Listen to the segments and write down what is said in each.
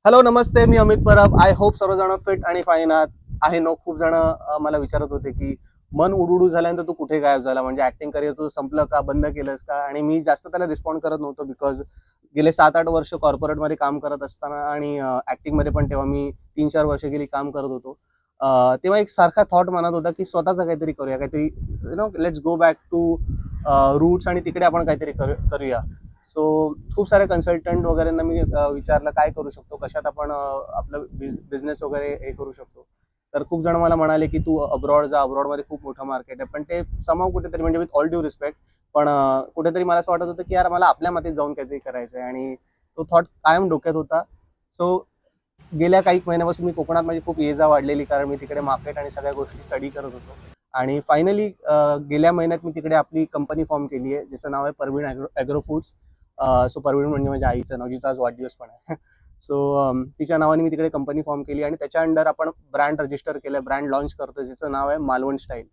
Hello Namaste, me Amit Parab. I hope सर्वजण fit आणि fine आहात. आहे नो खूप जण मला विचारत होते की मन उडुडू झाल्यानंतर तू कुठे गायब झाला, म्हणजे ऍक्टिंग करिअर तुझं संपलं का, बंद केलंस का. आणि मी जास्त त्याला रिस्पॉन्ड करत नव्हतो बिकॉज गेले 7-8 वर्ष कॉर्पोरेटमध्ये काम करत असताना आणि ऍक्टिंगमध्ये पण तेव्हा मी 3-4 वर्ष गेली काम करत होतो. तेव्हा एक सारखा थॉट मनात होता की स्वतःचं काहीतरी करूया, काहीतरी let's go back to roots आणि तिकडे आपण काहीतरी करूया. सो खूप सारे कन्सल्टंट वगैरेंना मी विचारलं काय करू शकतो, कशात आपण आपलं बिझनेस वगैरे हे करू शकतो. तर खूप जण मला म्हणाले की तू अब्रॉड जा, अब्रॉडमध्ये खूप मोठं मार्केट आहे. पण ते समाव कुठेतरी, म्हणजे विथ ऑल ड्यू रिस्पेक्ट, पण कुठेतरी मला असं वाटत होतं की यार मला आपल्या मातीत जाऊन काहीतरी करायचं आहे, आणि तो थॉट कायम डोक्यात होता. सो गेल्या काही महिन्यापासून मी कोकणात माझी खूप ये जा वाढलेली, कारण मी तिकडे मार्केट आणि सगळ्या गोष्टी स्टडी करत होतो. आणि फायनली गेल्या महिन्यात मी तिकडे आपली कंपनी फॉर्म केली आहे, ज्याचं नाव आहे Parveen agro foods. So Parveen म्हणजे माझ्या आईचं नाव, जिचा आज वाढदिवस पण आहे. सो तिच्या नावाने मी तिकडे कंपनी फॉर्म केली आणि त्याच्या अंडर आपण ब्रँड रजिस्टर केलं, ब्रँड लॉन्च करतो, ज्याचं नाव आहे मालवण स्टाईल.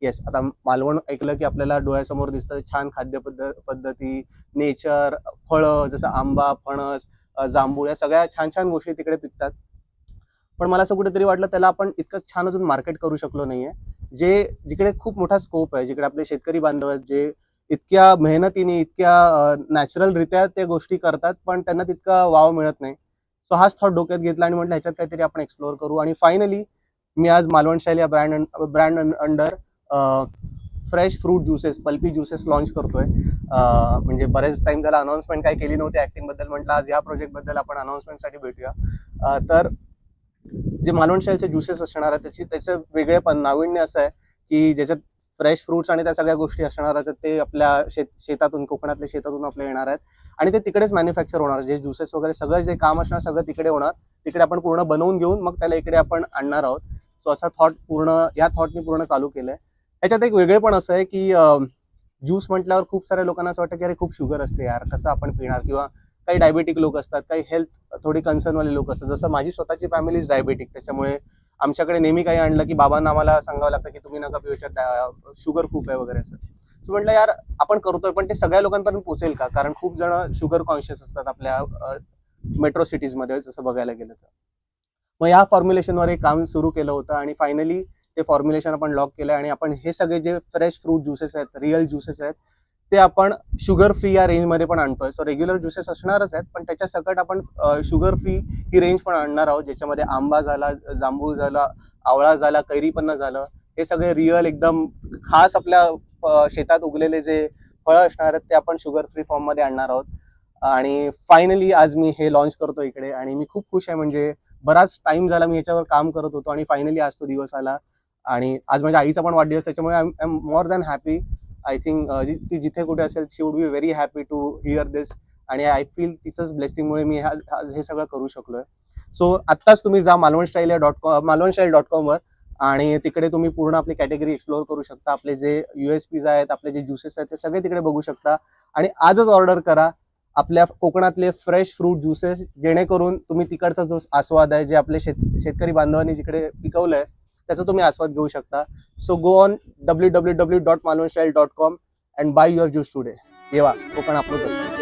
येस, आता मालवण ऐकलं की आपल्याला डोळ्यासमोर दिसतं छान खाद्य पद्धती, नेचर, फळं जसं आंबा, फणस, जांभूळ, या सगळ्या छान छान गोष्टी तिकडे पिकतात. पण मला असं कुठेतरी वाटलं त्याला आपण इतकं छान अजून मार्केट करू शकलो नाहीये, जिकडे खूप मोठा स्कोप आहे, जिकडे आपले शेतकरी बांधव आहेत, जे इतक्या मेहनतीने, इतक्या नॅचरलरित्या ते गोष्टी करतात, पण त्यांना तितका वाव मिळत नाही. सो हाच थॉट डोक्यात घेतला आणि म्हटलं ह्याच्यात काहीतरी आपण एक्सप्लोअर करू. आणि फायनली मी आज मालवण स्टाईल या brand under fresh fruit juices, pulpy juices launch करतोय. म्हणजे बरेच टाइम झाला अनाउन्समेंट काही केली नव्हती ऍक्टिंग बद्दल, म्हटलं आज या प्रोजेक्ट बद्दल आपण अनाउन्समेंटसाठी भेटूया. तर जे मालवण स्टाईलचे ज्युसेस असणार आहेत त्याचं वेगळेपण, नाविन्य असं आहे की ज्याच्यात फ्रेश फ्रुट्स आणि त्या सगळ्या गोष्टी असणार आहेत, ते आपल्या शेतातून, कोकणातल्या शेतातून आपल्या येणार आहेत आणि ते तिकडेच मॅन्युफॅक्चर होणार. जे ज्युसेस वगैरे सगळं जे काम असणार सगळं तिकडे होणार. तिकडे आपण पूर्ण बनवून घेऊन मग त्याला इकडे आपण आणणार आहोत. सो असा या थॉटनी पूर्ण चालू केलंय. याच्यात एक वेगळेपण असं आहे की ज्यूस म्हटल्यावर खूप साऱ्या लोकांना असं वाटतं की अरे खूप शुगर असते यार, कसं आपण पिणार, किंवा काही डायबेटिक लोक असतात, काही हेल्थ थोडी कन्सर्नवाले लोक असतात. जसं माझी स्वतःची फॅमिली इज डायबेटिक, त्याच्यामुळे आमच्याकडे नेहमी काही आणलं की बाबांना आम्हाला सांगावं लागतं की तुम्ही नका पिऊ, शुगर खूप आहे वगैरे असं. सो म्हटलं यार आपण करतोय, पण ते सगळ्या लोकांपर्यंत पोहोचेल का, कारण खूप जण शुगर कॉन्शियस असतात आपल्या मेट्रो सिटीजमध्ये जसं बघायला गेलं तर. मग या फॉर्म्युलेशनवर एक काम सुरू केलं होतं आणि फायनली ते फॉर्म्युलेशन आपण लॉक केलं आणि आपण हे सगळे जे फ्रेश फ्रूट ज्युसेस आहेत, रिअल ज्युसेस आहेत, ते आपण शुगर फ्री या रेंजमध्ये पण आणतोय. सो रेग्युलर ज्युसेस असणारच आहेत, पण त्याच्या सकट आपण शुगर फ्री ही रेंज पण आणणार आहोत, ज्याच्यामध्ये आंबा झाला, जांभूळ झाला, आवळा झाला, कैरीपन्ना झालं, हे सगळे रिअल एकदम खास आपल्या शेतात उगलेले जे फळं असणार आहेत ते आपण शुगर फ्री फॉर्ममध्ये आणणार आहोत. आणि फायनली आज मी हे लॉन्च करतो इकडे आणि मी खूप खुश आहे. म्हणजे बराच टाइम झाला मी याच्यावर काम करत होतो आणि फायनली आज तो दिवस आला. आणि आज माझ्या आईचा पण वाढदिवस, त्याच्यामुळे I am more than happy. I think ती जिथे कुठे असेल she would be very happy to hear this. आणि आय फील तिचंच ब्लेसिंगमुळे मी आज हे सगळं करू शकलोय. सो आत्ताच तुम्ही जा मालवणस्टाईल.com वर आणि तिकडे तुम्ही पूर्ण आपली कॅटेगरी एक्सप्लोअर करू शकता. आपले जे USPs आहेत, आपले जे ज्युसेस आहेत, ते सगळे तिकडे बघू शकता. आणि आजच ऑर्डर करा आपल्या कोकणातले फ्रेश फ्रूट ज्युसेस, जेणेकरून तुम्ही तिकडचा जो आस्वाद आहे, जे आपले शेतकरी बांधवांनी जिकडे पिकवलंय, त्याचा तुम्ही आस्वाद घेऊ शकता. So go on www.malwanstyle.com and by your juice today. येवा, कोकण आपलंच असतं.